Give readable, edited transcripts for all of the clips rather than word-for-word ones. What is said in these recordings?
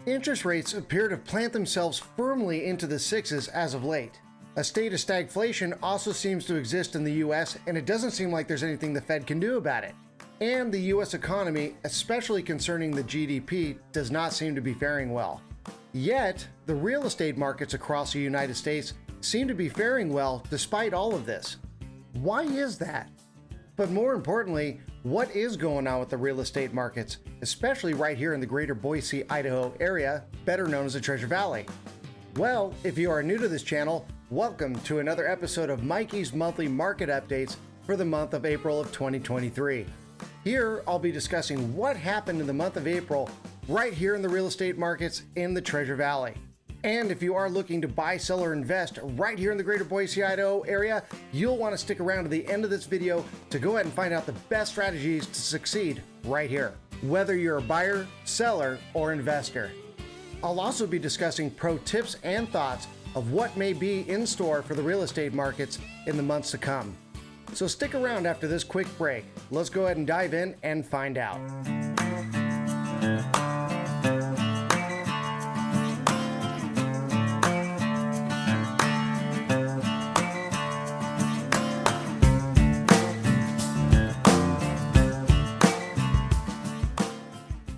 Interest rates appear to plant themselves firmly into the sixes as of late. A state of stagflation also seems to exist in the US, and it doesn't seem like there's anything the Fed can do about it. And the US economy, especially concerning the GDP, does not seem to be faring well. Yet, the real estate markets across the United States seem to be faring well despite all of this. Why is that? But more importantly, what is going on with the real estate markets, especially right here in the greater Boise, Idaho area, better known as the Treasure Valley? Well, if you are new to this channel, welcome to another episode of Mikey's Monthly Market Updates for the month of April of 2023. Here, I'll be discussing what happened in the month of April right here in the real estate markets in the Treasure Valley. And if you are looking to buy, sell, or invest right here in the greater Boise, Idaho area, you'll want to stick around to the end of this video to go ahead and find out the best strategies to succeed right here, whether you're a buyer, seller, or investor. I'll also be discussing pro tips and thoughts of what may be in store for the real estate markets in the months to come. So stick around after this quick break. Let's go ahead and dive in and find out.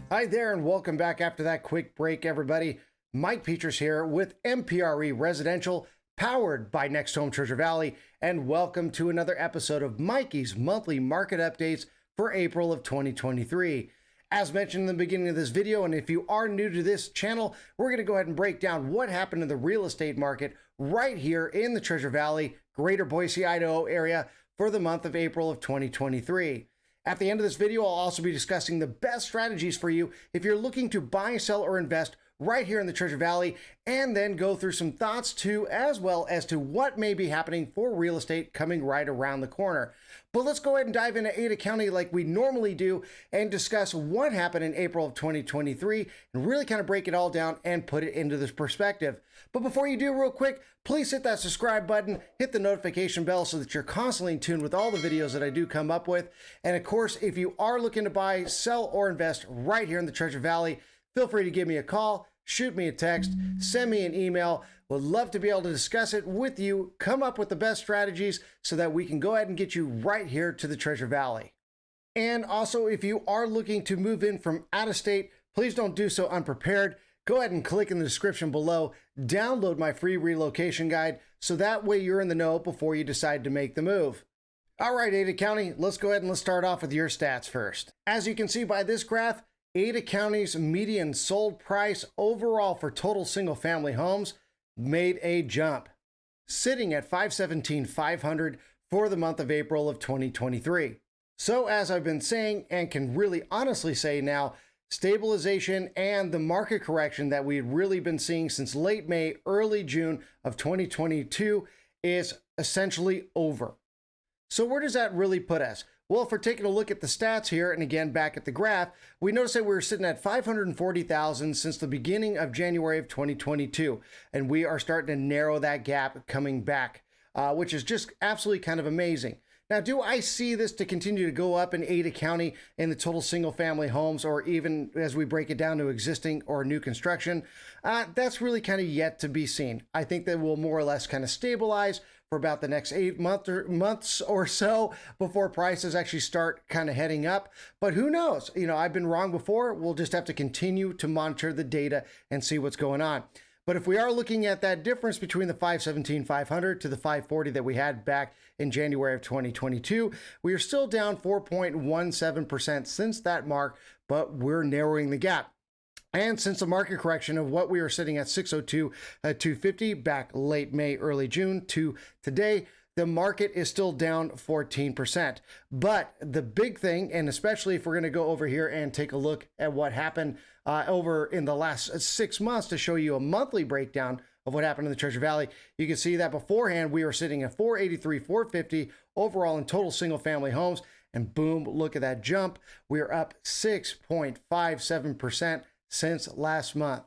Hi there and welcome back after that quick break, everybody. Mike Petras here with MPRE Residential, powered by Next Home Treasure Valley, and welcome to another episode of Mikey's Monthly Market Updates for April of 2023. As mentioned in the beginning of this video, and if you are new to this channel, we're going to go ahead and break down what happened in the real estate market right here in the Treasure Valley, greater Boise, Idaho area for the month of April of 2023. At the end of this video, I'll also be discussing the best strategies for you if you're looking to buy, sell, or invest right here in the Treasure Valley, and then go through some thoughts too, as well as to what may be happening for real estate coming right around the corner. But let's go ahead and dive into Ada County like we normally do and discuss what happened in April of 2023 and really kind of break it all down and put it into this perspective. But before you do, real quick, please hit that subscribe button, hit the notification bell so that you're constantly in tune with all the videos that I do come up with. And of course, if you are looking to buy, sell, or invest right here in the Treasure Valley, feel free to give me a call, shoot me a text, send me an email. Would love to be able to discuss it with you, come up with the best strategies so that we can go ahead and get you right here to the Treasure Valley. And also, if you are looking to move in from out of state, please don't do so unprepared. Go ahead and click in the description below, download my free relocation guide, so that way you're in the know before you decide to make the move. All right, Ada County, let's go ahead and let's start off with your stats first. As you can see by this graph, Ada County's median sold price overall for total single-family homes made a jump, sitting at $517,500 for the month of April of 2023. So as I've been saying and can really honestly say now, stabilization and the market correction that we've really been seeing since late May, early June of 2022 is essentially over. So where does that really put us? Well, if we're taking a look at the stats here, and again, back at the graph, we notice that we're sitting at 540,000 since the beginning of January of 2022, and we are starting to narrow that gap coming back, which is just absolutely kind of amazing. Now, do I see this to continue to go up in Ada County in the total single-family homes, or even as we break it down to existing or new construction? That's really kind of yet to be seen. I think that will more or less kind of stabilize for about the next 8 months or so before prices actually start kind of heading up. But who knows? You know, I've been wrong before. We'll just have to continue to monitor the data and see what's going on. But if we are looking at that difference between the 517,500 to the 540 that we had back in January of 2022, we are still down 4.17% since that mark, but we're narrowing the gap. And since the market correction of what we were sitting at 602 at 250 back late May, early June to today, the market is still down 14%. But the big thing, and especially if we're going to go over here and take a look at what happened over in the last 6 months to show you a monthly breakdown of what happened in the Treasure Valley, you can see that beforehand we were sitting at 483, 450 overall in total single family homes. And boom, look at that jump. We're up 6.57% since last month.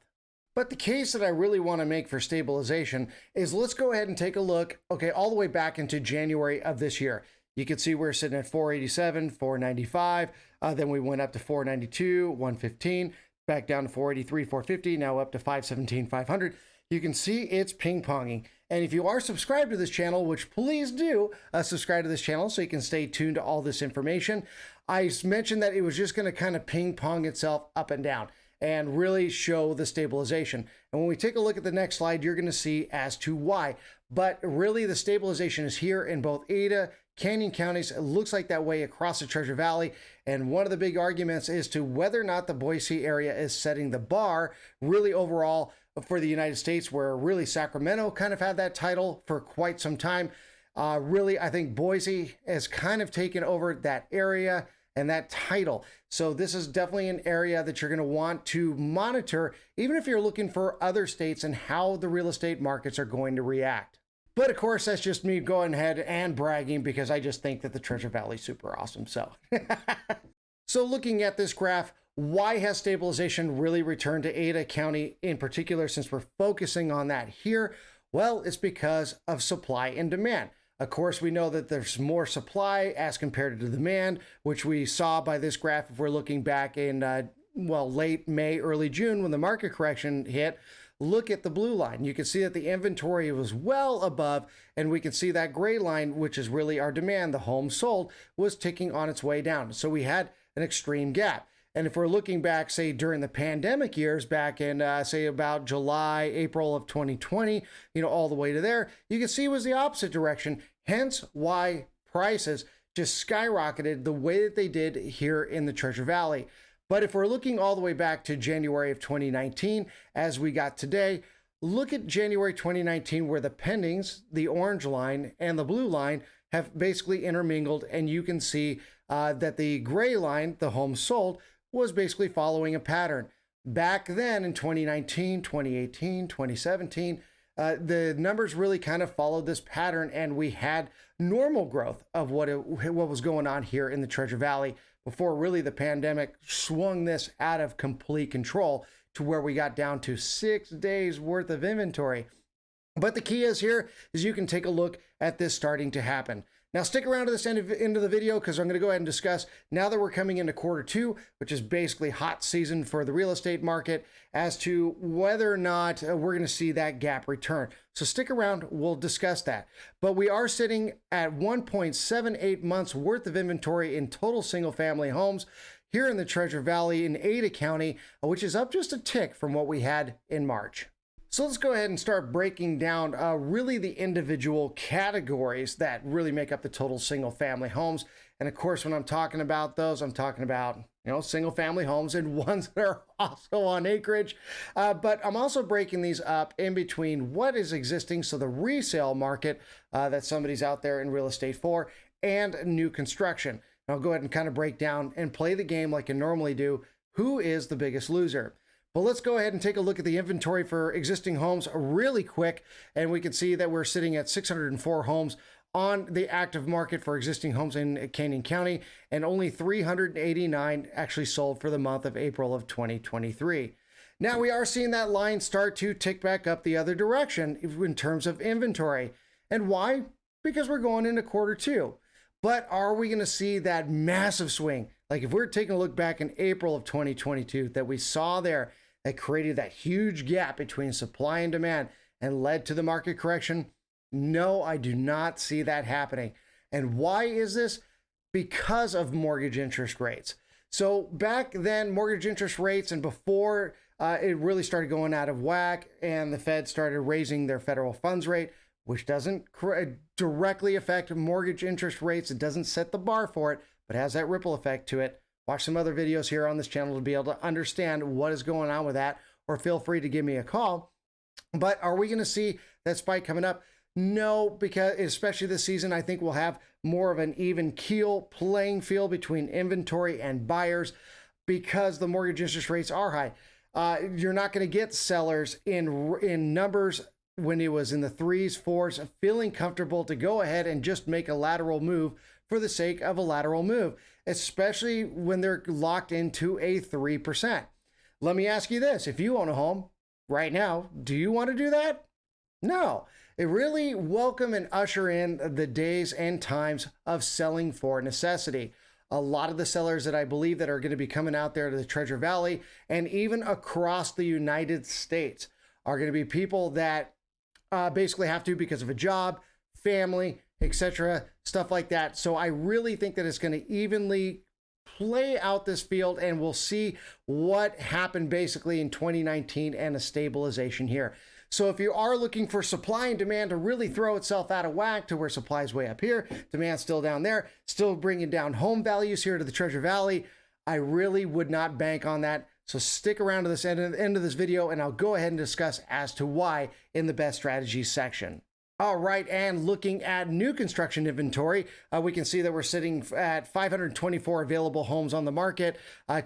But the case that I really want to make for stabilization is let's go ahead and take a look, okay, all the way back into January of this year. You can see we're sitting at 487, 495, then we went up to 492, 115, back down to 483, 450, now up to 517, 500. You can see it's ping-ponging. And if you are subscribed to this channel, which please do subscribe to this channel so you can stay tuned to all this information, I mentioned that it was just going to kind of ping-pong itself up and down and really show the stabilization. And when we take a look at the next slide, you're going to see as to why. But really, the stabilization is here in both Ada, Canyon counties. It looks like that way across the Treasure Valley. And one of the big arguments is to whether or not the Boise area is setting the bar really overall for the United States, where really Sacramento kind of had that title for quite some time. Really, I think Boise has kind of taken over that area and that title. So this is definitely an area that you're going to want to monitor, even if you're looking for other states and how the real estate markets are going to react. But of course, that's just me going ahead and bragging because I just think that the Treasure Valley is super awesome. So looking at this graph, why has stabilization really returned to Ada County in particular, since we're focusing on that here? Well, it's because of supply and demand. Of course, we know that there's more supply as compared to demand, which we saw by this graph if we're looking back in, late May, early June when the market correction hit. Look at the blue line. You can see that the inventory was well above, and we can see that gray line, which is really our demand, the homes sold, was ticking on its way down. So we had an extreme gap. And if we're looking back, say, during the pandemic years, back in, say, about July, April of 2020, all the way to there, you can see it was the opposite direction, hence why prices just skyrocketed the way that they did here in the Treasure Valley. But if we're looking all the way back to January of 2019, as we got today, look at January 2019, where the pendings, the orange line and the blue line, have basically intermingled, and you can see that the gray line, the homes sold, was basically following a pattern. Back then in 2019, 2018, 2017, the numbers really kind of followed this pattern, and we had normal growth of what was going on here in the Treasure Valley before really the pandemic swung this out of complete control to where we got down to 6 days worth of inventory. But the key is here is you can take a look at this starting to happen. Now stick around to this end of the video, because I'm going to go ahead and discuss, now that we're coming into Q2, which is basically hot season for the real estate market, as to whether or not we're going to see that gap return. So stick around, we'll discuss that. But we are sitting at 1.78 months worth of inventory in total single family homes here in the Treasure Valley in Ada County, which is up just a tick from what we had in March. So let's go ahead and start breaking down really the individual categories that really make up the total single family homes. And of course, when I'm talking about those, I'm talking about, single family homes and ones that are also on acreage. But I'm also breaking these up in between what is existing, so the resale market that somebody's out there in real estate for, and new construction. And I'll go ahead and kind of break down and play the game like I normally do. Who is the biggest loser? Well, let's go ahead and take a look at the inventory for existing homes really quick. And we can see that we're sitting at 604 homes on the active market for existing homes in Canyon County, and only 389 actually sold for the month of April of 2023. Now we are seeing that line start to tick back up the other direction in terms of inventory. And why? Because we're going into Q2. But are we going to see that massive swing? Like if we're taking a look back in April of 2022 that we saw there, that created that huge gap between supply and demand and led to the market correction? No, I do not see that happening. And why is this? Because of mortgage interest rates. So back then, mortgage interest rates, and before it really started going out of whack and the Fed started raising their federal funds rate, which doesn't directly affect mortgage interest rates. It doesn't set the bar for it, but has that ripple effect to it. Watch some other videos here on this channel to be able to understand what is going on with that, or feel free to give me a call. But are we going to see that spike coming up? No, because especially this season, I think we'll have more of an even keel playing field between inventory and buyers, because the mortgage interest rates are high. You're not going to get sellers in numbers when it was in the 3s, 4s, feeling comfortable to go ahead and just make a lateral move for the sake of a lateral move, especially when they're locked into a 3%. Let me ask you this. If you own a home right now, do you want to do that? No. It really welcome and usher in the days and times of selling for necessity. A lot of the sellers that I believe that are going to be coming out there to the Treasure Valley and even across the United States are going to be people that basically have to because of a job, family, etc., stuff like that. So I really think that it's going to evenly play out this field, and we'll see what happened basically in 2019 and a stabilization here. So if you are looking for supply and demand to really throw itself out of whack to where supply is way up here, demand still down there, still bringing down home values here to the Treasure Valley, I really would not bank on that. So stick around to this end of this video, and I'll go ahead and discuss as to why in the best strategies section. All right, and looking at new construction inventory, we can see that we're sitting at 524 available homes on the market,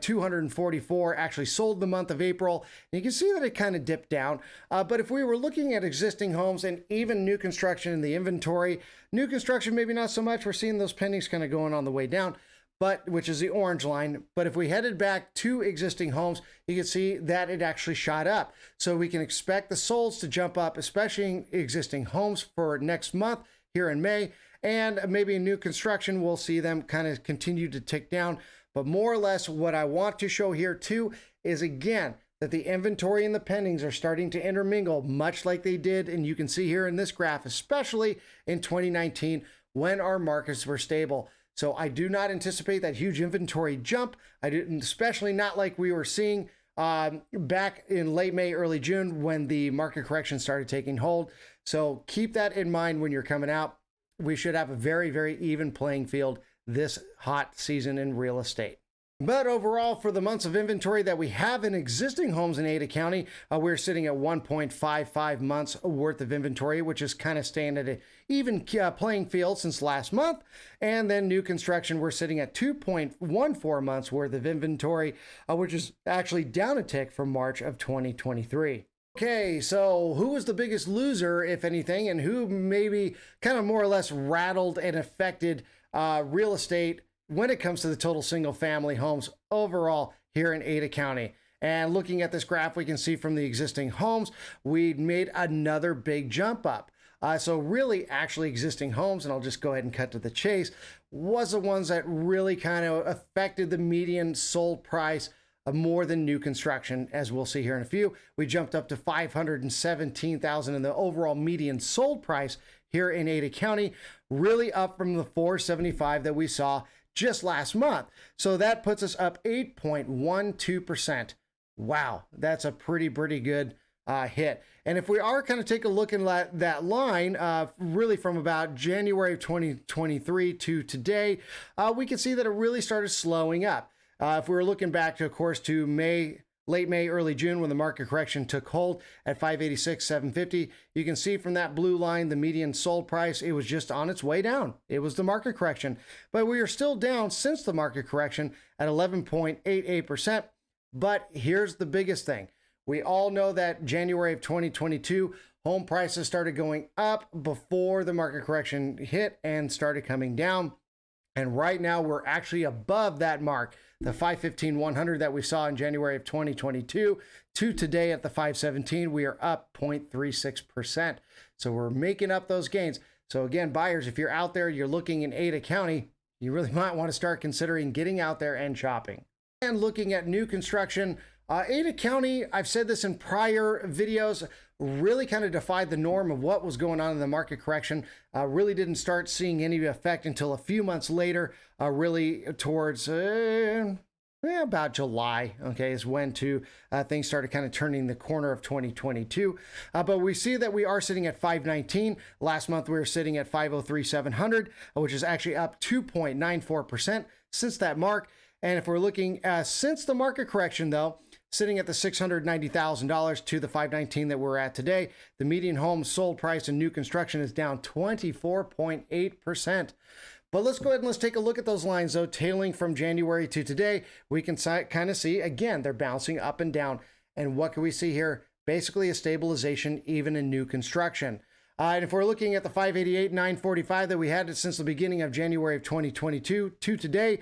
244 actually sold the month of April. And you can see that it kind of dipped down, but if we were looking at existing homes and even new construction in the inventory, new construction maybe not so much, we're seeing those pendings kind of going on the way down, but which is the orange line. But if we headed back to existing homes, you can see that it actually shot up. So we can expect the solds to jump up, especially in existing homes for next month here in May. And maybe in new construction, we'll see them kind of continue to tick down. But more or less what I want to show here too is, again, that the inventory and the pendings are starting to intermingle, much like they did. And you can see here in this graph, especially in 2019, when our markets were stable. So I do not anticipate that huge inventory jump. I didn't, especially not like we were seeing back in late May, early June, when the market correction started taking hold. So keep that in mind when you're coming out. We should have a very, very even playing field this hot season in real estate. But overall, for the months of inventory that we have in existing homes in Ada County, we're sitting at 1.55 months worth of inventory, which is kind of staying at an even playing field since last month. And then new construction, we're sitting at 2.14 months worth of inventory, which is actually down a tick from March of 2023. Okay, so who was the biggest loser, if anything, and who maybe kind of more or less rattled and affected real estate when it comes to the total single family homes overall here in Ada County? And looking at this graph, we can see from the existing homes, we made another big jump up. So really actually existing homes, and I'll just go ahead and cut to the chase, was the ones that really kind of affected the median sold price more than new construction. As we'll see here in a few, we jumped up to $517,000 in the overall median sold price here in Ada County, really up from the $475,000 that we saw just last month. So that puts us up 8.12%. Wow, that's a pretty good hit. And if we are kind of take a look at that line, really from about January of 2023 to today, we can see that it really started slowing up. If we were looking back to, of course, to late May, early June, when the market correction took hold at 586,750, you can see from that blue line, the median sold price, it was just on its way down. It was the market correction, but we are still down since the market correction at 11.88%. But here's the biggest thing. We all know that January of 2022, home prices started going up before the market correction hit and started coming down. And right now we're actually above that mark, the 515,100 that we saw in January of 2022 to today at the 517, we are up 0.36%. So we're making up those gains. So again, buyers, if you're out there, you're looking in Ada County, you really might want to start considering getting out there and shopping. And looking at new construction, Ada County, I've said this in prior videos, really kind of defied the norm of what was going on in the market correction. Really didn't start seeing any effect until a few months later, really towards about July, okay, is when things started kind of turning the corner of 2022. But we see that we are sitting at 519. Last month, we were sitting at 503,700, which is actually up 2.94% since that mark. And if we're looking since the market correction, though, sitting at the $690,000 to the 519 that we're at today, the median home sold price in new construction is down 24.8%. But let's go ahead and let's take a look at those lines, though, tailing from January to today. We can kind of see, again, they're bouncing up and down. And what can we see here? Basically a stabilization even in new construction. And if we're looking at the 588,945 that we had since the beginning of January of 2022 to today,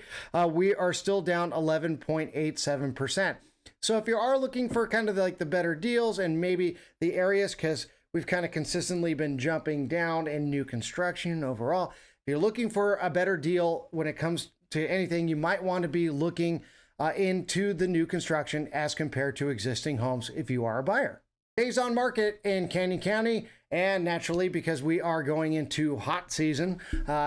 we are still down 11.87%. So if you are looking for kind of like the better deals and maybe the areas, because we've kind of consistently been jumping down in new construction overall, if you're looking for a better deal when it comes to anything, you might want to be looking into the new construction as compared to existing homes if you are a buyer. Days on market in Canyon County, and naturally because we are going into hot season,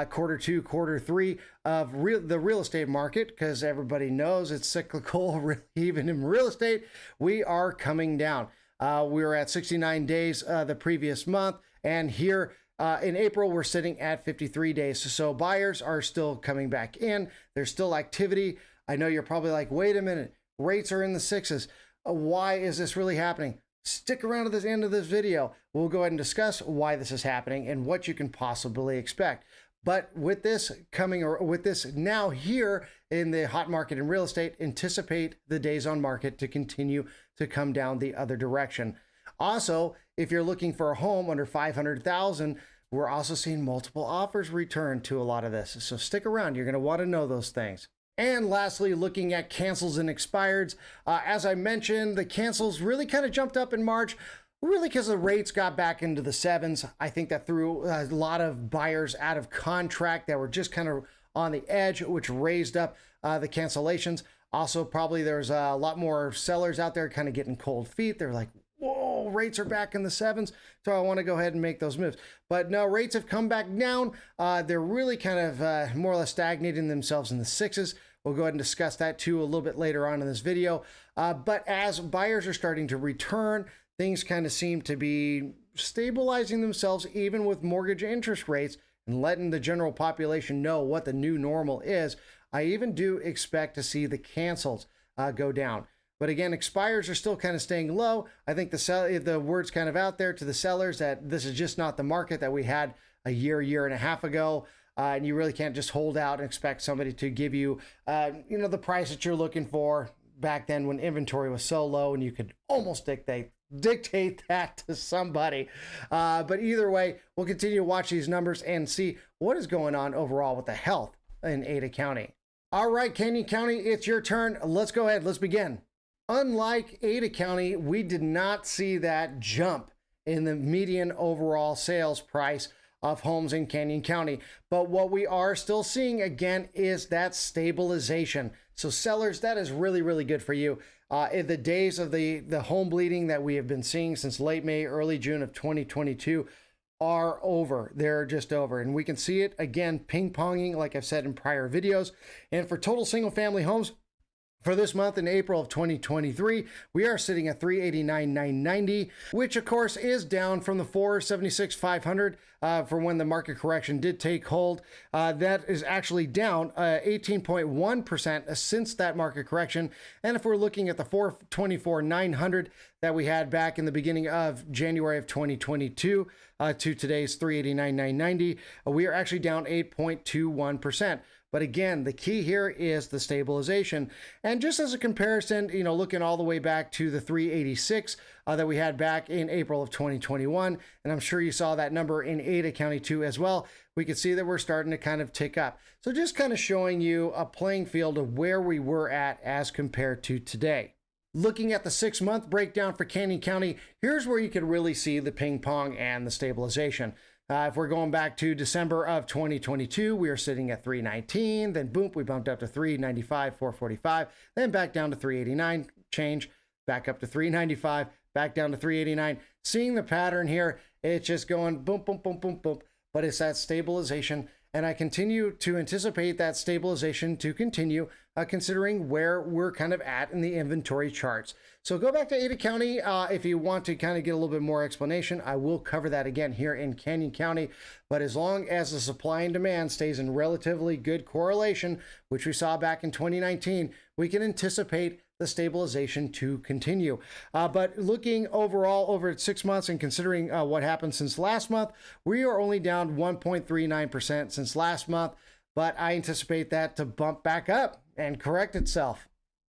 quarter 2, quarter 3 of the real estate market, because everybody knows it's cyclical. Even in real estate, we are coming down. We were at 69 days the previous month, and here in April, we're sitting at 53 days. So buyers are still coming back in. There's still activity. I know you're probably like, wait a minute, rates are in the sixes. Why is this really happening? Stick around to the end of this video. We'll go ahead and discuss why this is happening and what you can possibly expect. But with this coming, or with this now here in the hot market in real estate, anticipate the days on market to continue to come down the other direction. Also, if you're looking for a home under $500,000, we're also seeing multiple offers return to a lot of this. So stick around. You're going to want to know those things. And lastly, looking at cancels and expireds. As I mentioned, the cancels really kind of jumped up in March, really because the rates got back into the sevens. I think that threw a lot of buyers out of contract that were just kind of on the edge, which raised up the cancellations. Also, probably there's a lot more sellers out there kind of getting cold feet. They're like, whoa, rates are back in the sevens, so I want to go ahead and make those moves. But no, rates have come back down. They're really kind of more or less stagnating themselves in the sixes. We'll go ahead and discuss that too a little bit later on in this video. But as buyers are starting to return, things kind of seem to be stabilizing themselves, even with mortgage interest rates, and letting the general population know what the new normal is. I even do expect to see the cancels go down. But again, expires are still kind of staying low. I think the word's kind of out there to the sellers that this is just not the market that we had a year and a half ago. And you really can't just hold out and expect somebody to give you, the price that you're looking for back then when inventory was so low and you could almost dictate that to somebody. But either way, we'll continue to watch these numbers and see what is going on overall with the health in Ada County. All right, Canyon County, it's your turn. Let's go ahead. Let's begin. Unlike Ada County, we did not see that jump in the median overall sales price of homes in Canyon County. But what we are still seeing again is that stabilization. So sellers, that is really, really good for you. In the days of the home bleeding that we have been seeing since late May, early June of 2022 are over. They're just over. And we can see it again, ping-ponging, like I've said in prior videos. And for total single family homes, for this month in April of 2023, we are sitting at $389,990, which of course is down from the $476,500 for when the market correction did take hold. That is actually down 18.1% since that market correction. And if we're looking at the $424,900 that we had back in the beginning of January of 2022 to today's $389,990, we are actually down 8.21%. But again, the key here is the stabilization. And just as a comparison, looking all the way back to the 386 that we had back in April of 2021, and I'm sure you saw that number in Ada County too as well, we could see that we're starting to kind of tick up. So just kind of showing you a playing field of where we were at as compared to today. Looking at the 6-month breakdown for Canyon County, here's where you can really see the ping pong and the stabilization. If we're going back to December of 2022, we are sitting at 319. Then boom, we bumped up to 395, 445, then back down to 389 change, back up to 395, back down to 389. Seeing the pattern here, it's just going boom, boom, boom, boom, boom. But it's that stabilization. And I continue to anticipate that stabilization to continue, considering where we're kind of at in the inventory charts. So go back to Ada County if you want to kind of get a little bit more explanation. I will cover that again here in Canyon County. But as long as the supply and demand stays in relatively good correlation, which we saw back in 2019, we can anticipate the stabilization to continue. But looking overall over at 6 months and considering what happened since last month, we are only down 1.39% since last month, but I anticipate that to bump back up and correct itself.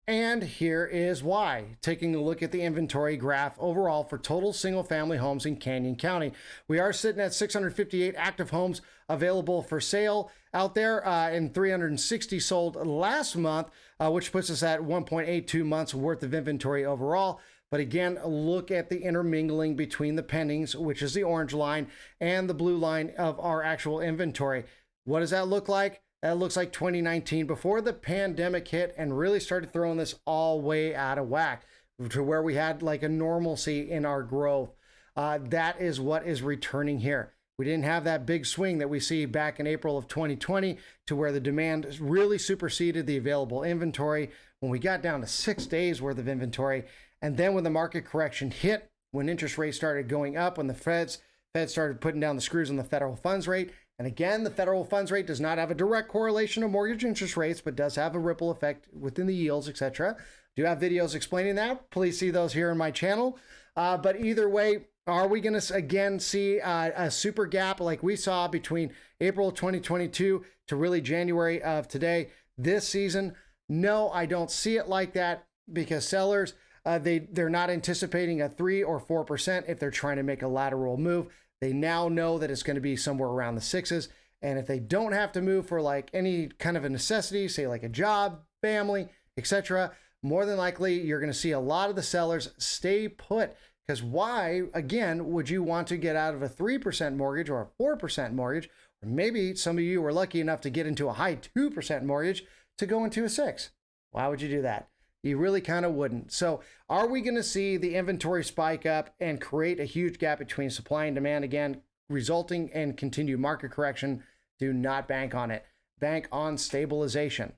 And here is why. Taking a look at the inventory graph overall for total single family homes in Canyon County, we are sitting at 658 active homes available for sale out there, and 360 sold last month, which puts us at 1.82 months worth of inventory overall. But again, look at the intermingling between the pendings, which is the orange line, and the blue line of our actual inventory. What does that look like? It looks like 2019, before the pandemic hit and really started throwing this all way out of whack to where we had like a normalcy in our growth. That is what is returning here. We didn't have that big swing that we see back in April of 2020 to where the demand really superseded the available inventory when we got down to 6 days worth of inventory. And then when the market correction hit, when interest rates started going up, when the Fed started putting down the screws on the federal funds rate. And again, the federal funds rate does not have a direct correlation to mortgage interest rates, but does have a ripple effect within the yields, etc. Do have videos explaining that. Please see those here on my channel. But either way, are we going to again see a super gap like we saw between April 2022 to really January of today, this season? No, I don't see it like that, because sellers, they're not anticipating a 3 or 4% if they're trying to make a lateral move. They now know that it's going to be somewhere around the 6s. And if they don't have to move for like any kind of a necessity, say like a job, family, etc., more than likely you're going to see a lot of the sellers stay put. Because why, again, would you want to get out of a 3% mortgage or a 4% mortgage? Or maybe some of you were lucky enough to get into a high 2% mortgage to go into a 6. Why would you do that? You really kind of wouldn't. So are we going to see the inventory spike up and create a huge gap between supply and demand again, resulting in continued market correction? Do not bank on it. Bank on stabilization.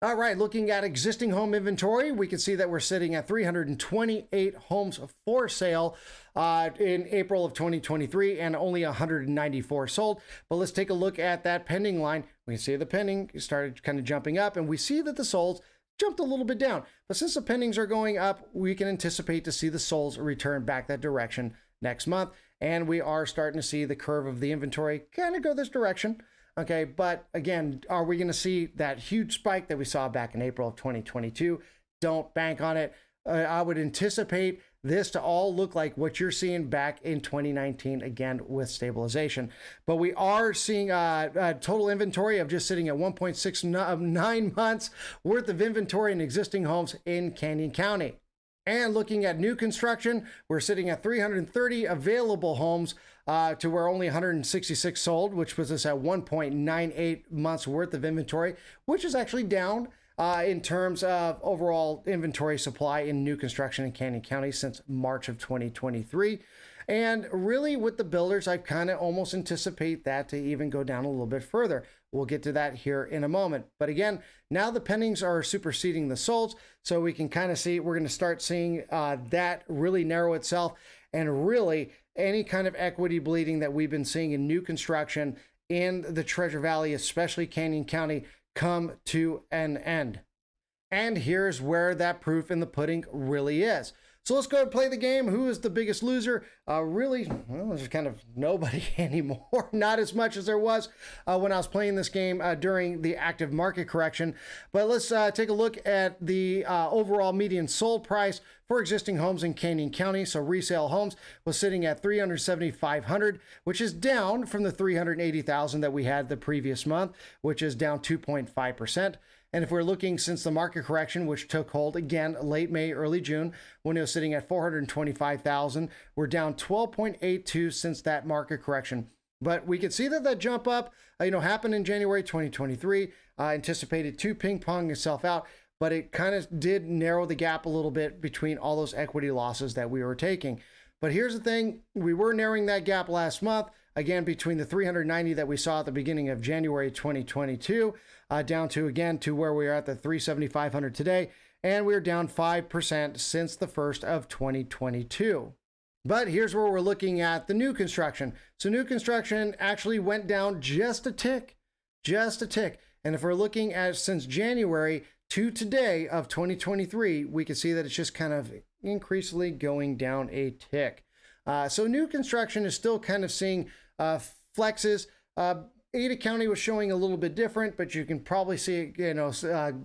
All right, looking at existing home inventory, we can see that we're sitting at 328 homes for sale in April of 2023 and only 194 sold. But let's take a look at that pending line. We can see the pending started kind of jumping up, and we see that the solds jumped a little bit down. But since the pendings are going up, we can anticipate to see the solds return back that direction next month. And we are starting to see the curve of the inventory kind of go this direction. Okay, but again, are we going to see that huge spike that we saw back in April of 2022? Don't bank on it. I would anticipate this to all look like what you're seeing back in 2019, again, with stabilization. But we are seeing a total inventory of just sitting at 1.69 months worth of inventory in existing homes in Canyon County. And looking at new construction, we're sitting at 330 available homes to where only 166 sold, which puts us at 1.98 months worth of inventory, which is actually down in terms of overall inventory supply in new construction in Canyon County since March of 2023. And really with the builders, I kind of almost anticipate that to even go down a little bit further. We'll get to that here in a moment. But again, now the pendings are superseding the solds, so we can kind of see, we're going to start seeing that really narrow itself, and really any kind of equity bleeding that we've been seeing in new construction in the Treasure Valley, especially Canyon County, come to an end. And here's where that proof in the pudding really is. So let's go and play the game. Who is the biggest loser? Really, well, there's kind of nobody anymore. Not as much as there was when I was playing this game during the active market correction. But let's take a look at the overall median sold price for existing homes in Canyon County. So resale homes was sitting at $370,500, which is down from the $380,000 that we had the previous month, which is down 2.5%. And if we're looking since the market correction, which took hold again late May, early June, when it was sitting at 425,000, we're down 12.82 since that market correction. But we could see that that jump up, happened in January 2023. Anticipated to ping pong itself out, but it kind of did narrow the gap a little bit between all those equity losses that we were taking. But here's the thing, we were narrowing that gap last month, again, between the 390 that we saw at the beginning of January 2022, down to, again, to where we are at the 370,500 today, and we're down 5% since the first of 2022. But here's where we're looking at the new construction. So new construction actually went down just a tick. And if we're looking at since January to today of 2023, we can see that it's just kind of increasingly going down a tick. So new construction is still kind of seeing flexes. Ada County was showing a little bit different, but you can probably see it,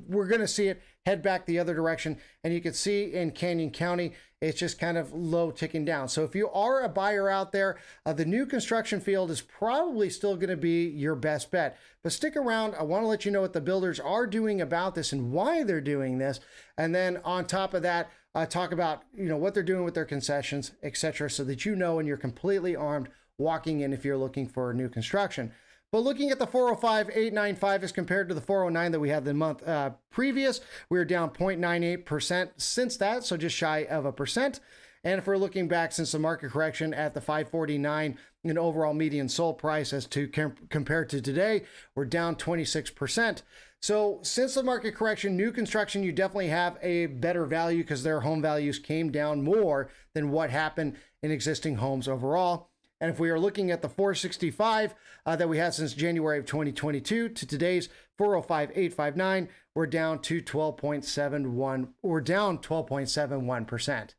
we're going to see it head back the other direction. And you can see in Canyon County, it's just kind of low ticking down. So if you are a buyer out there, the new construction field is probably still going to be your best bet. But stick around. I want to let you know what the builders are doing about this and why they're doing this. And then on top of that, talk about what they're doing with their concessions, etc., so that and you're completely armed walking in if you're looking for new construction. But looking at the 405,895 as compared to the 409 that we had the month previous, we were down 0.98% since that, so just shy of a percent. And if we're looking back since the market correction at the 549 in overall median sold price as to compared to today, we're down 26%. So since the market correction, new construction, you definitely have a better value because their home values came down more than what happened in existing homes overall. And if we are looking at the 465 that we had since January of 2022 to today's 405,859, we're down to 12.71. We're down 12.71%.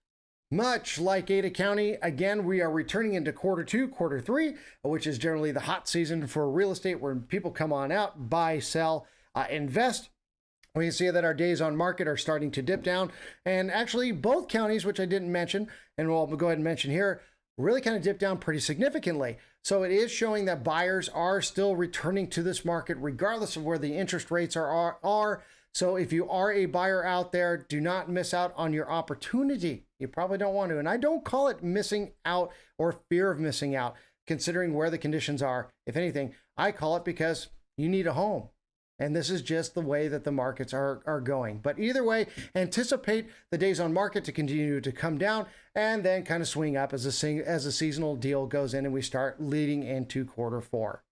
Much like Ada County, again, we are returning into quarter two, quarter three, which is generally the hot season for real estate where people come on out, buy, sell, invest. We can see that our days on market are starting to dip down. And actually, both counties, which I didn't mention, and we'll go ahead and mention here, really kind of dipped down pretty significantly. So it is showing that buyers are still returning to this market regardless of where the interest rates are. So if you are a buyer out there, do not miss out on your opportunity. You probably don't want to. And I don't call it missing out or fear of missing out, considering where the conditions are. If anything, I call it because you need a home. And this is just the way that the markets are going. But either way, anticipate the days on market to continue to come down and then kind of swing up as a seasonal deal goes in and we start leading into quarter four.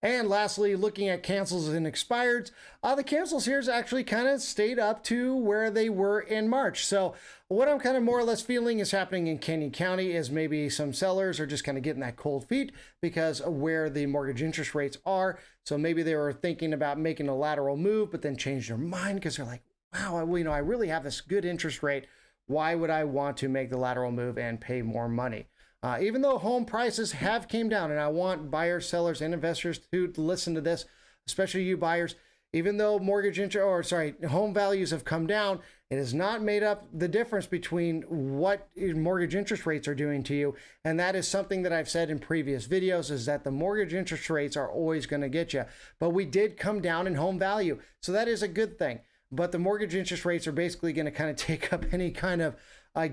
And lastly, looking at cancels and expireds, the cancels here has actually kind of stayed up to where they were in March. So what I'm kind of more or less feeling is happening in Canyon County is maybe some sellers are just kind of getting that cold feet because of where the mortgage interest rates are. So maybe they were thinking about making a lateral move, but then changed their mind because they're like, wow, I really have this good interest rate. Why would I want to make the lateral move and pay more money? Even though home prices have came down, and I want buyers, sellers, and investors to listen to this, especially you buyers, even though home values have come down, it has not made up the difference between what mortgage interest rates are doing to you. And that is something that I've said in previous videos is that the mortgage interest rates are always going to get you. But we did come down in home value. So that is a good thing. But the mortgage interest rates are basically going to kind of take up any kind of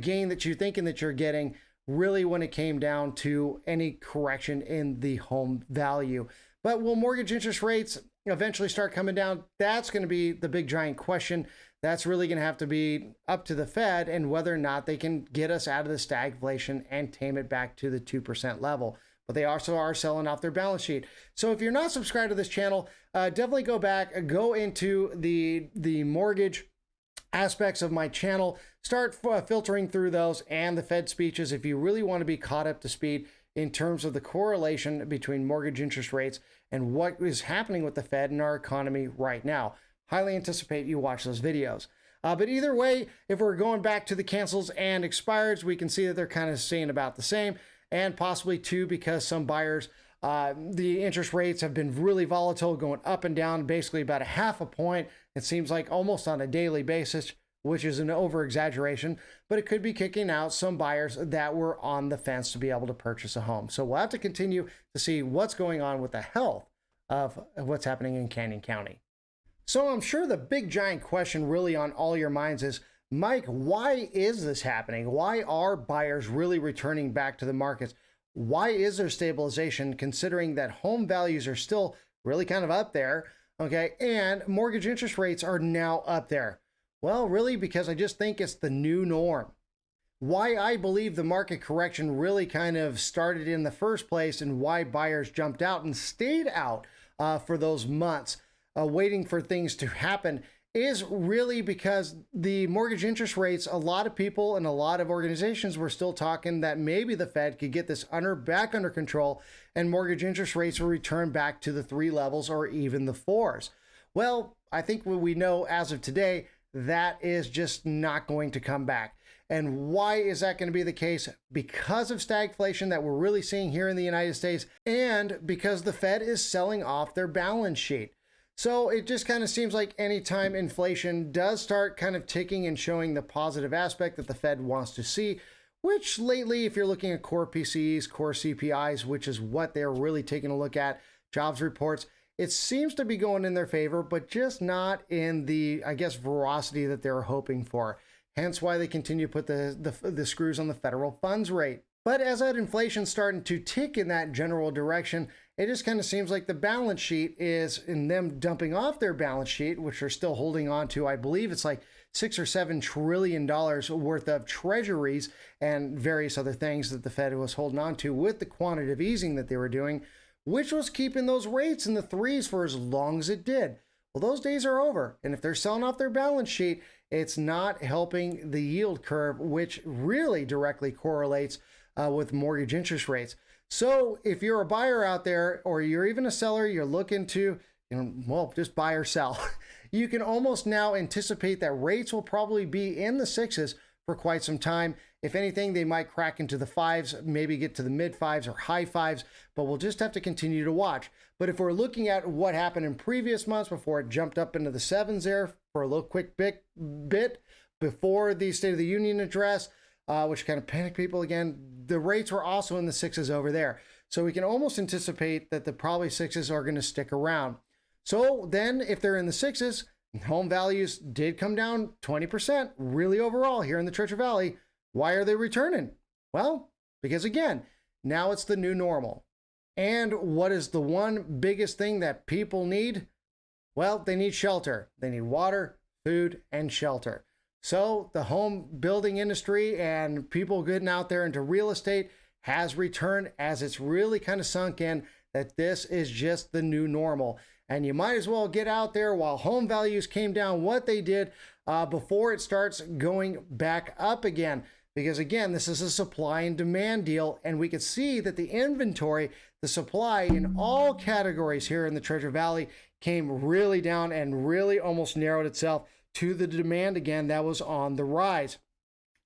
gain that you're thinking that you're getting really when it came down to any correction in the home value. But will mortgage interest rates eventually start coming down? That's going to be the big giant question. That's really going to have to be up to the Fed and whether or not they can get us out of the stagflation and tame it back to the 2% level. But they also are selling off their balance sheet. So if you're not subscribed to this channel, definitely go back, go into the mortgage aspects of my channel, start filtering through those and the Fed speeches if you really want to be caught up to speed in terms of the correlation between mortgage interest rates and what is happening with the Fed and our economy right now. Highly anticipate you watch those videos. But either way, if we're going back to the cancels and expireds, we can see that they're kind of staying about the same, and possibly too because some buyers, the interest rates have been really volatile, going up and down, basically about a half a point. It seems like almost on a daily basis, which is an over-exaggeration, but it could be kicking out some buyers that were on the fence to be able to purchase a home. So we'll have to continue to see what's going on with the health of what's happening in Canyon County. So I'm sure the big giant question really on all your minds is, Mike, why is this happening? Why are buyers really returning back to the markets? Why is there stabilization considering that home values are still really kind of up there? Okay, and mortgage interest rates are now up there. Well, really, because I just think it's the new norm. Why I believe the market correction really kind of started in the first place and why buyers jumped out and stayed out for those months waiting for things to happen is really because the mortgage interest rates, a lot of people and a lot of organizations were still talking that maybe the Fed could get this back under control and mortgage interest rates will return back to the 3 levels or even the 4s. Well, I think what we know as of today, that is just not going to come back. And why is that going to be the case? Because of stagflation that we're really seeing here in the United States and because the Fed is selling off their balance sheet. So it just kind of seems like anytime inflation does start kind of ticking and showing the positive aspect that the Fed wants to see, which lately, if you're looking at core PCEs, core CPIs, which is what they're really taking a look at, jobs reports, it seems to be going in their favor, but just not in the, I guess, veracity that they're hoping for. Hence why they continue to put the screws on the federal funds rate. But as that inflation's starting to tick in that general direction, it just kind of seems like the balance sheet is in them dumping off their balance sheet, which they're still holding on to. I believe it's like $6 or $7 trillion worth of treasuries and various other things that the Fed was holding on to with the quantitative easing that they were doing, which was keeping those rates in the threes for as long as it did. Well, those days are over. And if they're selling off their balance sheet, it's not helping the yield curve, which really directly correlates with mortgage interest rates. So if you're a buyer out there, or you're even a seller, you're looking to, well, just buy or sell, you can almost now anticipate that rates will probably be in the sixes for quite some time. If anything, they might crack into the fives, maybe get to the mid fives or high fives, but we'll just have to continue to watch. But if we're looking at what happened in previous months before it jumped up into the sevens there for a little quick bit before the State of the Union address, which kind of panicked people again, the rates were also in the sixes over there. So we can almost anticipate that the probably sixes are going to stick around. So then if they're in the sixes, home values did come down 20% really overall here in the Treasure Valley. Why are they returning? Well, because again, now it's the new normal. And what is the one biggest thing that people need? Well, they need shelter. They need water, food, and shelter. So the home building industry and people getting out there into real estate has returned, as it's really kind of sunk in that this is just the new normal. And you might as well get out there while home values came down what they did before it starts going back up again. Because again, this is a supply and demand deal, and we could see that the inventory, the supply in all categories here in the Treasure Valley came really down and really almost narrowed itself to the demand again that was on the rise.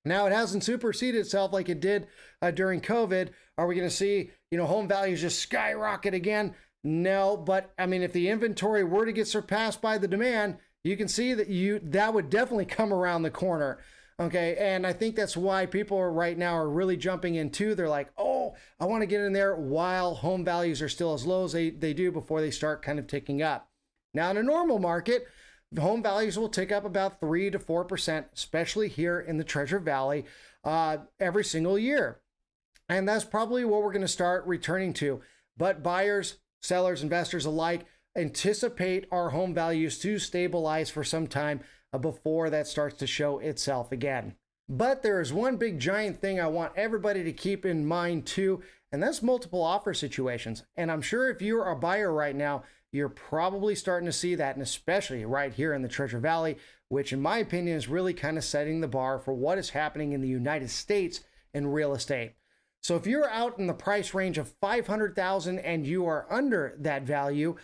Now it hasn't superseded itself like it did during COVID. Are we going to see, home values just skyrocket again? No, but I mean, if the inventory were to get surpassed by the demand, you can see that would definitely come around the corner. Okay, and I think that's why people right now are really jumping in too. They're like, oh, I want to get in there while home values are still as low as they do before they start kind of ticking up. Now, in a normal market, home values will tick up about 3 to 4%, especially here in the Treasure Valley, every single year. And that's probably what we're going to start returning to. But buyers, sellers, investors alike anticipate our home values to stabilize for some time before that starts to show itself again. But there is one big giant thing I want everybody to keep in mind too, and that's multiple offer situations. And I'm sure if you're a buyer right now, you're probably starting to see that, and especially right here in the Treasure Valley, which in my opinion is really kind of setting the bar for what is happening in the United States in real estate. So if you're out in the price range of $500,000 and you are under that value,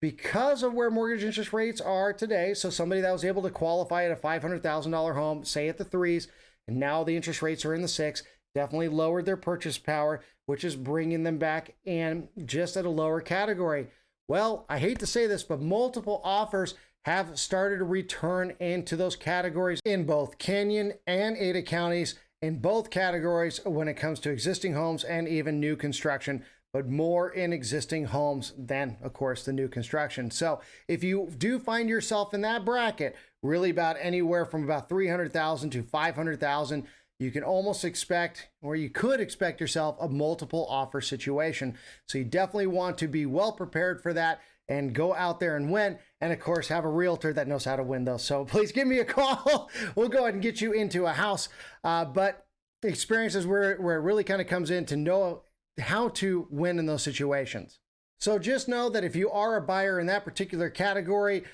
because of where mortgage interest rates are today, so somebody that was able to qualify at a $500,000 home, say at the threes, and now the interest rates are in the six, definitely lowered their purchase power, which is bringing them back in just at a lower category. Well, I hate to say this, but multiple offers have started to return into those categories in both Canyon and Ada counties, in both categories when it comes to existing homes and even new construction, but more in existing homes than, of course, the new construction. So if you do find yourself in that bracket, really about anywhere from about $300,000 to $500,000, you can almost expect, or you could expect yourself, a multiple offer situation. So you definitely want to be well prepared for that and go out there and win. And of course, have a realtor that knows how to win those. So please give me a call. We'll go ahead and get you into a house. But experience is where it really kind of comes in to know how to win in those situations. So just know that if you are a buyer in that particular category,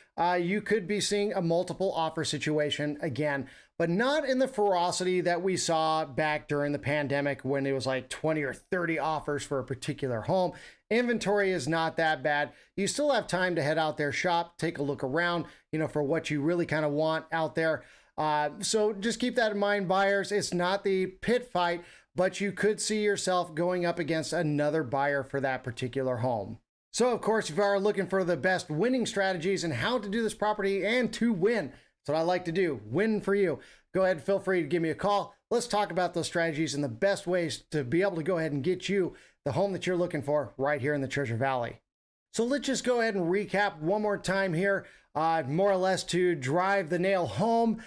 you could be seeing a multiple offer situation again, but not in the ferocity that we saw back during the pandemic when it was like 20 or 30 offers for a particular home. Inventory is not that bad. You still have time to head out there, shop, take a look around, for what you really kind of want out there. So just keep that in mind, buyers. It's not the pit fight, but you could see yourself going up against another buyer for that particular home. So of course, if you are looking for the best winning strategies and how to do this property and to win, that's what I like to do, win for you. Go ahead and feel free to give me a call. Let's talk about those strategies and the best ways to be able to go ahead and get you the home that you're looking for right here in the Treasure Valley. So let's just go ahead and recap one more time here, more or less to drive the nail home.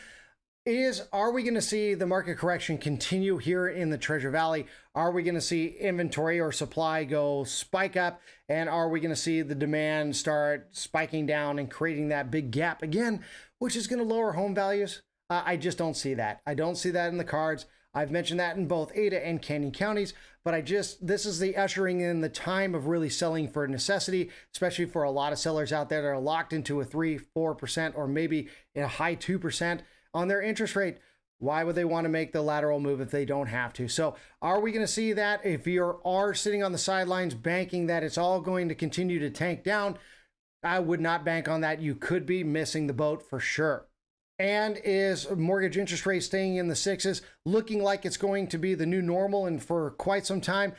Are we going to see the market correction continue here in the Treasure Valley? Are we going to see inventory or supply go spike up? And are we going to see the demand start spiking down and creating that big gap again, which is going to lower home values? I just don't see that. I don't see that in the cards. I've mentioned that in both Ada and Canyon counties, but this is the ushering in the time of really selling for necessity, especially for a lot of sellers out there that are locked into a 3-4% or maybe a high 2% on their interest rate. Why would they want to make the lateral move if they don't have to? So are we going to see that? If you are sitting on the sidelines banking that it's all going to continue to tank down, I would not bank on that. You could be missing the boat for sure. And is mortgage interest rate staying in the 6s, looking like it's going to be the new normal and for quite some time?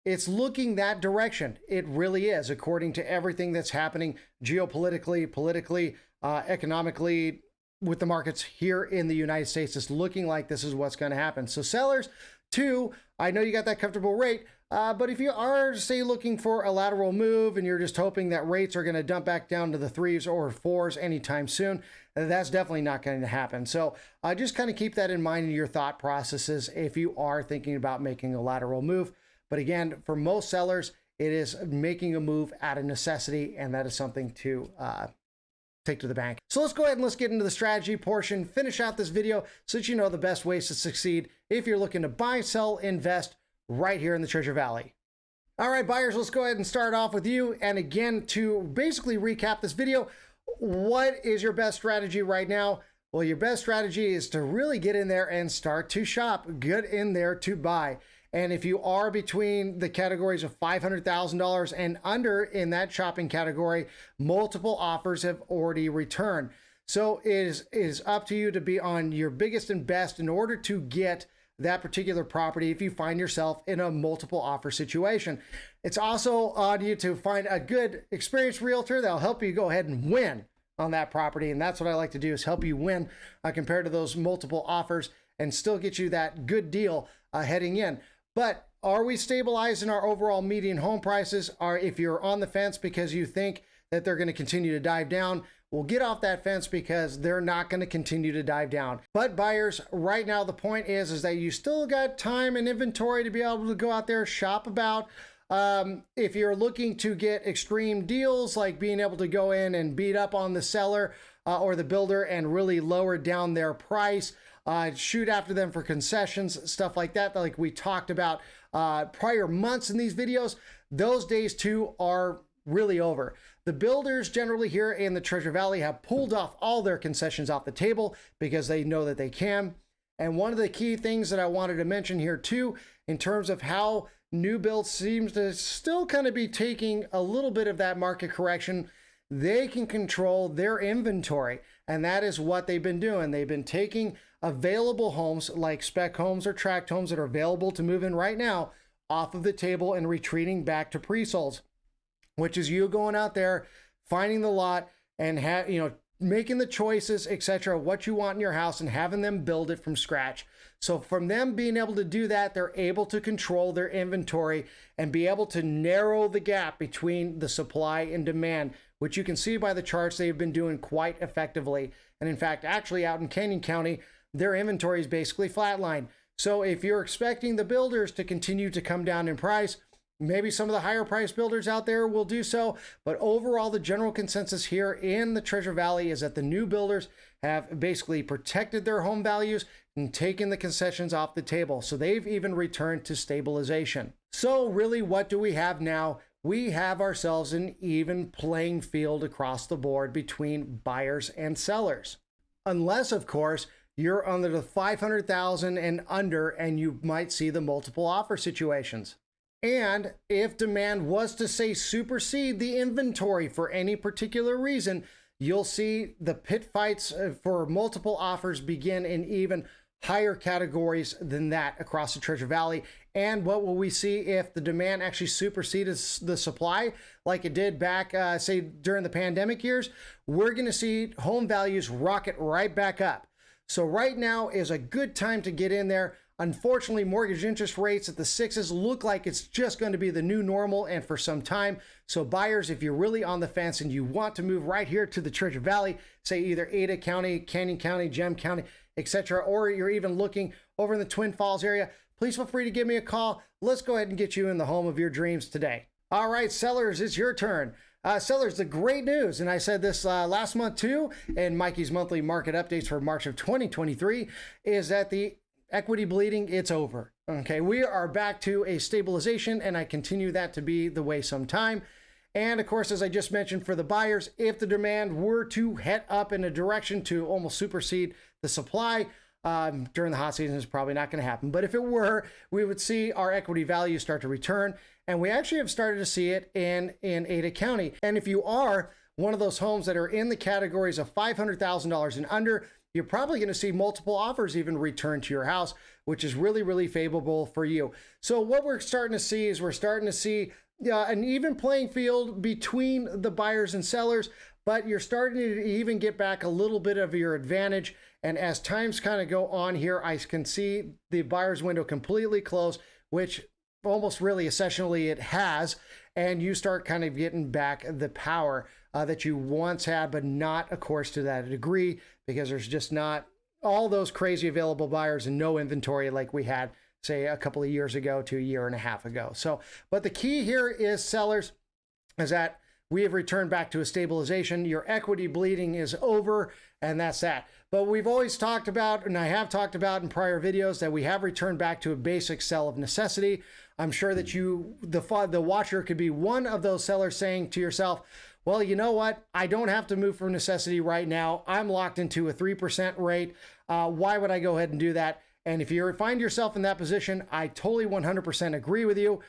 It's looking that direction. It really is, according to everything that's happening geopolitically, politically, economically, with the markets here in the United States. It's looking like this is what's going to happen. So sellers, too, I know you got that comfortable rate, but if you are, say, looking for a lateral move and you're just hoping that rates are going to dump back down to the 3s or 4s anytime soon, that's definitely not going to happen. So just kind of keep that in mind in your thought processes if you are thinking about making a lateral move. But again, for most sellers, it is making a move out of necessity, and that is something to take to the bank. So let's go ahead and let's get into the strategy portion, finish out this video so that you know the best ways to succeed if you're looking to buy, sell, invest right here in the Treasure Valley. All right, buyers, let's go ahead and start off with you. And again, to basically recap this video, what is your best strategy right now? Well, your best strategy is to really get in there and start to shop, get in there to buy. And if you are between the categories of $500,000 and under in that shopping category, multiple offers have already returned. So it is up to you to be on your biggest and best in order to get that particular property if you find yourself in a multiple offer situation. It's also on you to find a good experienced realtor that'll help you go ahead and win on that property. And that's what I like to do, is help you win compared to those multiple offers and still get you that good deal heading in. But are we stabilized in our overall median home prices? Or if you're on the fence because you think that they're going to continue to dive down, well, get off that fence, because they're not going to continue to dive down. But buyers, right now, the point is that you still got time and inventory to be able to go out there, shop about. If you're looking to get extreme deals, like being able to go in and beat up on the seller or the builder and really lower down their price, shoot after them for concessions, stuff like that, like we talked about prior months in these videos, those days too are really over. The builders generally here in the Treasure Valley have pulled off all their concessions off the table because they know that they can. And one of the key things that I wanted to mention here too, in terms of how new build seems to still kind of be taking a little bit of that market correction, they can control their inventory. And that is what they've been doing. They've been taking available homes like spec homes or tract homes that are available to move in right now off of the table and retreating back to pre-solds, which is you going out there, finding the lot and making the choices, etc., what you want in your house and having them build it from scratch. So from them being able to do that, they're able to control their inventory and be able to narrow the gap between the supply and demand, which you can see by the charts they've been doing quite effectively. And in fact, actually out in Canyon County, their inventory is basically flatlined. So if you're expecting the builders to continue to come down in price, maybe some of the higher price builders out there will do so, but overall the general consensus here in the Treasure Valley is that the new builders have basically protected their home values and taken the concessions off the table. So they've even returned to stabilization. So really, what do we have now? We have ourselves an even playing field across the board between buyers and sellers. Unless, of course, you're under the 500,000 and under, and you might see the multiple offer situations. And if demand was to, say, supersede the inventory for any particular reason, you'll see the pit fights for multiple offers begin in even higher categories than that across the Treasure Valley. And what will we see if the demand actually supersedes the supply like it did back, say, during the pandemic years? We're going to see home values rocket right back up. So right now is a good time to get in there. Unfortunately, mortgage interest rates at the 6s look like it's just going to be the new normal and for some time. So buyers, if you're really on the fence and you want to move right here to the Treasure Valley, say either Ada County, Canyon County, Gem County, etc., or you're even looking over in the Twin Falls area, please feel free to give me a call. Let's go ahead and get you in the home of your dreams today. All right, sellers, it's your turn. Sellers, the great news, and I said this last month too, in Mikey's monthly market updates for March of 2023, is that the equity bleeding, it's over. Okay, we are back to a stabilization, and I continue that to be the way sometime. And of course, as I just mentioned, for the buyers, if the demand were to head up in a direction to almost supersede the supply, during the hot season is probably not going to happen. But if it were, we would see our equity value start to return. And we actually have started to see it in Ada County. And if you are one of those homes that are in the categories of $500,000 and under, you're probably going to see multiple offers even return to your house, which is really, really favorable for you. So what we're starting to see is an even playing field between the buyers and sellers, but you're starting to even get back a little bit of your advantage. And as times kind of go on here, I can see the buyer's window completely closed, which almost really essentially it has. And you start kind of getting back the power that you once had, but not, of course, to that degree, because there's just not all those crazy available buyers and no inventory like we had, say, a couple of years ago to a year and a half ago. So, but the key here is, sellers, is that we have returned back to a stabilization. Your equity bleeding is over, and that's that. But we've always talked about, and I have talked about in prior videos, that we have returned back to a basic sell of necessity. I'm sure that you, the watcher, could be one of those sellers saying to yourself, well, you know what? I don't have to move from necessity right now. I'm locked into a 3% rate. Why would I go ahead and do that? And if you find yourself in that position, I totally 100% agree with you,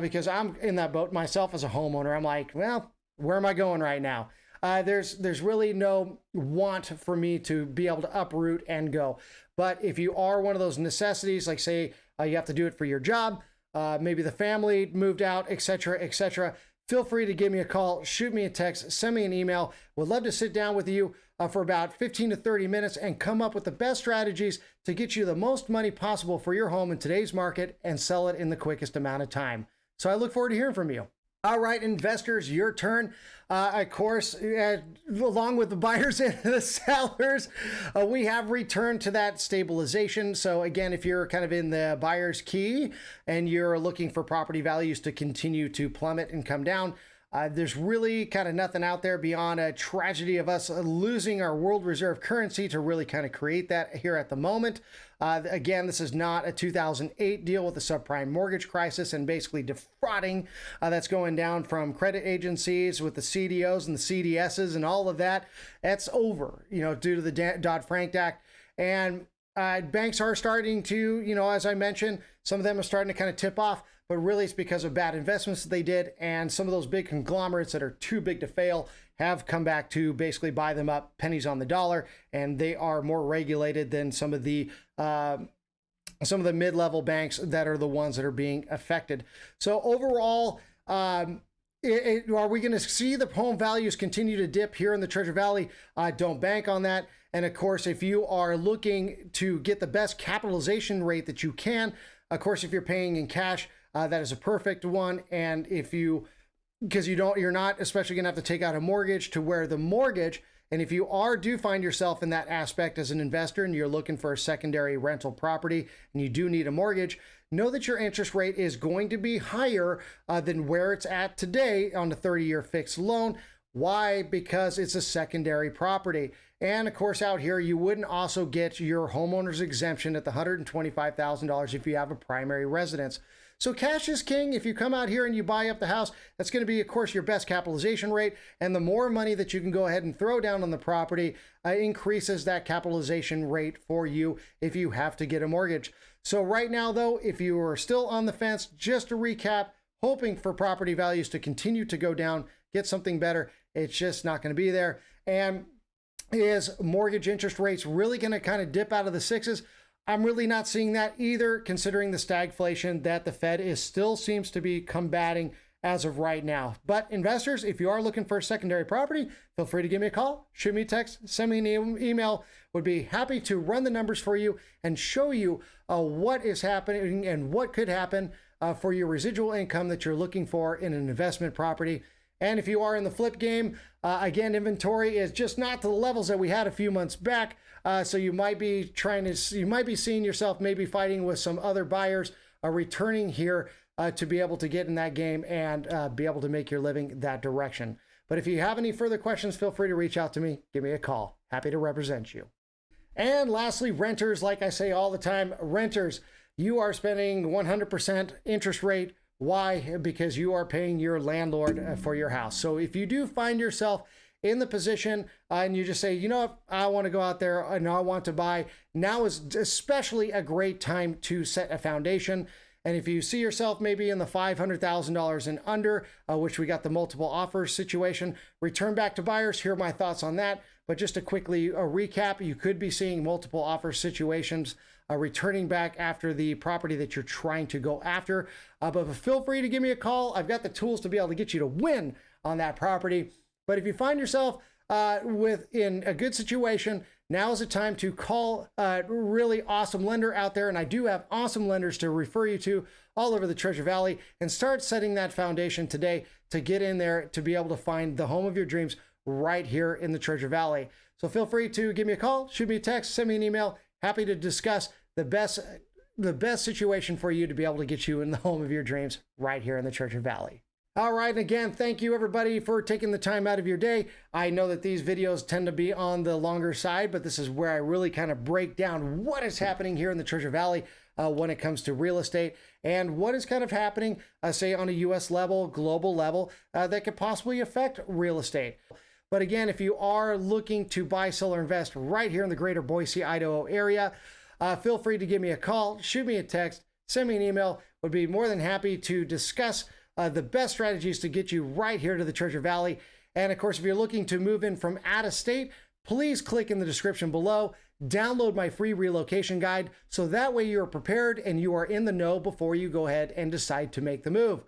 because I'm in that boat myself as a homeowner. I'm like, well, where am I going right now? There's really no want for me to be able to uproot and go. But if you are one of those necessities, like say you have to do it for your job, maybe the family moved out, etc., feel free to give me a call, shoot me a text, send me an email. Would love to sit down with you for about 15 to 30 minutes and come up with the best strategies to get you the most money possible for your home in today's market and sell it in the quickest amount of time. So I look forward to hearing from you. All right, investors, your turn. Of course, along with the buyers and the sellers, we have returned to that stabilization. So again, if you're kind of in the buyer's key and you're looking for property values to continue to plummet and come down, there's really kind of nothing out there beyond a tragedy of us losing our world reserve currency to really kind of create that here at the moment. Again, this is not a 2008 deal with the subprime mortgage crisis and basically defrauding that's going down from credit agencies with the CDOs and the CDSs and all of that. That's over, due to the Dodd-Frank Act. And banks are starting to, as I mentioned, some of them are starting to kind of tip off, but really it's because of bad investments that they did. And some of those big conglomerates that are too big to fail have come back to basically buy them up pennies on the dollar. And they are more regulated than some of the mid-level banks that are the ones that are being affected. So overall, are we going to see the home values continue to dip here in the Treasure Valley? Don't bank on that. And of course, if you are looking to get the best capitalization rate that you can, of course, if you're paying in cash, that is a perfect one. And because you're not especially going to have to take out a mortgage to where the mortgage, and if you do find yourself in that aspect as an investor and you're looking for a secondary rental property and you do need a mortgage, know that your interest rate is going to be higher than where it's at today on the 30-year fixed loan. Why? Because it's a secondary property. And of course, out here, you wouldn't also get your homeowner's exemption at the $125,000 if you have a primary residence. So cash is king. If you come out here and you buy up the house, that's going to be, of course, your best capitalization rate. And the more money that you can go ahead and throw down on the property increases that capitalization rate for you if you have to get a mortgage. So right now, though, if you are still on the fence, just to recap, hoping for property values to continue to go down, get something better, it's just not going to be there. And is mortgage interest rates really going to kind of dip out of the sixes? I'm really not seeing that either, considering the stagflation that the Fed still seems to be combating as of right now. But investors, if you are looking for a secondary property, feel free to give me a call, shoot me a text, send me an email. Would be happy to run the numbers for you and show you what is happening and what could happen for your residual income that you're looking for in an investment property. And if you are in the flip game, again, inventory is just not to the levels that we had a few months back. So you might be seeing yourself maybe fighting with some other buyers, returning here to be able to get in that game and be able to make your living that direction. But if you have any further questions, feel free to reach out to me. Give me a call. Happy to represent you. And lastly, renters, like I say all the time, renters, you are spending 100% interest rate. Why? Because you are paying your landlord for your house. So if you do find yourself in the position and you just say, you know what, I want to go out there and I want to buy, now is especially a great time to set a foundation. And if you see yourself maybe in the $500,000 and under, which we got the multiple offers situation, return back to buyers. Here are my thoughts on that. But just to quickly recap, you could be seeing multiple offer situations returning back after the property that you're trying to go after. But feel free to give me a call. I've got the tools to be able to get you to win on that property. But if you find yourself in a good situation, now is the time to call a really awesome lender out there. And I do have awesome lenders to refer you to all over the Treasure Valley, and start setting that foundation today to get in there to be able to find the home of your dreams right here in the Treasure Valley. So feel free to give me a call, shoot me a text, send me an email. Happy to discuss the best situation for you to be able to get you in the home of your dreams right here in the Treasure Valley. All right, and again, thank you everybody for taking the time out of your day. I know that these videos tend to be on the longer side, but this is where I really kind of break down what is happening here in the Treasure Valley when it comes to real estate, and what is kind of happening, say on a US level, global level, that could possibly affect real estate. But again, if you are looking to buy, sell, or invest right here in the greater Boise, Idaho area, feel free to give me a call, shoot me a text, send me an email. Would be more than happy to discuss the best strategies to get you right here to the Treasure Valley. And of course, if you're looking to move in from out of state, please click in the description below, download my free relocation guide, so that way you're prepared and you are in the know before you go ahead and decide to make the move.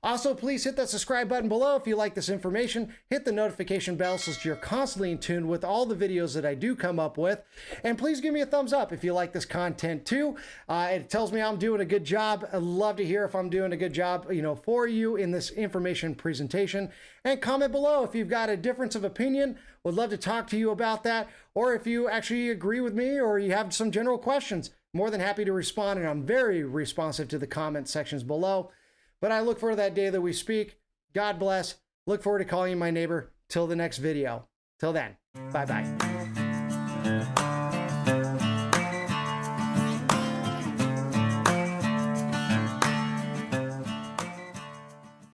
Also, please hit that subscribe button below if you like this information. Hit the notification bell so that you're constantly in tune with all the videos that I do come up with. And please give me a thumbs up if you like this content too. It tells me I'm doing a good job. I'd love to hear if I'm doing a good job, for you in this information presentation. And comment below if you've got a difference of opinion. Would love to talk to you about that. Or if you actually agree with me or you have some general questions, more than happy to respond. And I'm very responsive to the comment sections below. But I look forward to that day that we speak. God bless. Look forward to calling you my neighbor. Till the next video. Till then, bye-bye.